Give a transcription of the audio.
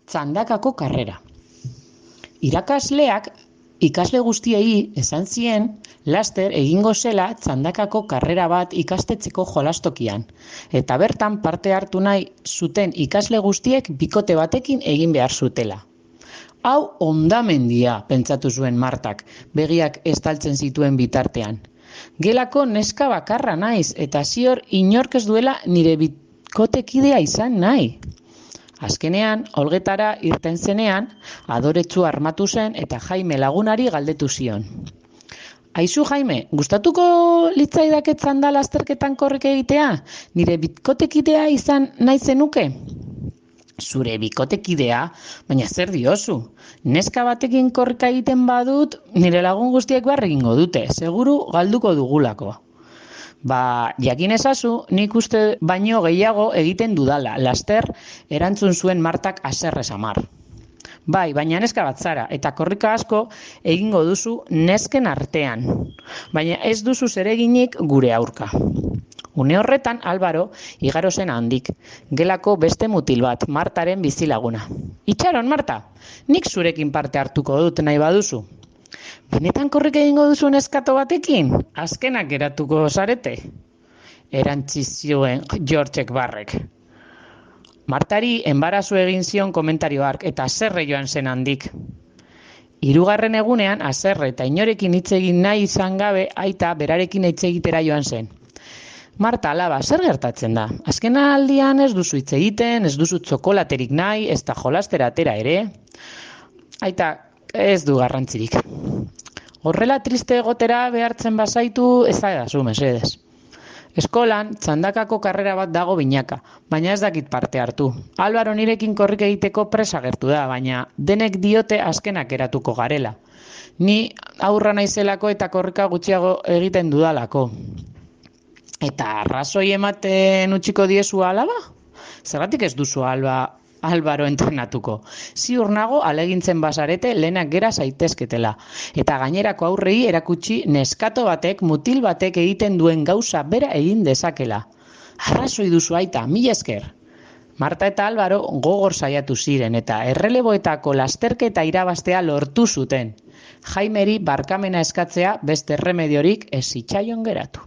Txandakako karrera. Irakasleak ikasle guztiei esan zien laster egingo zela txandakako karrera bat ikastetxeko jolastokian, eta bertan parte hartu nahi zuten ikasle guztiek bikote batekin egin behar zutela. Hau hondamendia, pentsatu zuen Martak, begiak estaltzen zituen bitartean. Gelako neska bakarra naiz, eta zior inork ez duela nire bikotekidea izan nahi. Azkenean, olgetara irten zenean, adoretsu armatu zen eta Jaime lagunari galdetu zion. Aizu Jaime, gustatuko litzaidake txanda lasterketan korrika egitea? Nire bikotekidea izan nahi zenuke? Zure bikotekidea, baina zer diozu? Neska batekin korrika egiten badut, nire lagun guztiek behar egingo dute, seguru galduko dugulako. Jakin ezazu, nik uste baino gehiago egiten dudala, laster erantzun zuen Martak haserre samar. Bai, baina neska bat zara, eta korrika asko egingo duzu nesken artean, baina ez duzu zereginik gure aurka. Une horretan, Albaro igaro zen handik, gelako beste mutil bat, Martaren bizilaguna. Itxaron, Marta, nik zurekin parte hartuko dut nahi baduzu. Benetan korrika egingo duzu neskato batekin? Azkenak geratuko zarete? Erantzi zioen Georgek barrek. Martari enbarazu egin zion komentario hark eta haserre joan zen handik. Hirugarren egunean haserre eta inorekin hitz egin nahi izan gabe aita berarekin hitz egitera joan zen. Marta, alaba, zer gertatzen da? Azken aldian ez duzu hitz egiten, ez duzu txokolaterik nahi, ez da jolastera atera ere. Aita, ez du garrantzirik. Horrela triste egotera behartzen bazaitu ez da zu mesedez. Eskolan, txandakako karrera bat dago binaka, baina ez dakit parte hartu. Albaro nirekin korrika egiteko presa agertu da, baina denek diote azkenak eratuko garela. Ni aurra naizelako eta korrika gutxiago egiten dudalako. Eta arrazoi ematen utziko diezu alaba? Zergatik ez duzu Albaro entrenatuko. Ziur nago alegintzen bazarete lehenak gera zaitezketela. Eta gainerako aurrei erakutsi neskato batek, mutil batek egiten duen gauza bera egin dezakela. Arrazoi duzu aita, mila esker. Marta eta Albaro gogor saiatu ziren eta erreleboetako lasterketa irabaztea lortu zuten. Jaimeri barkamena eskatzea beste erremediorik ez zitzaion geratu.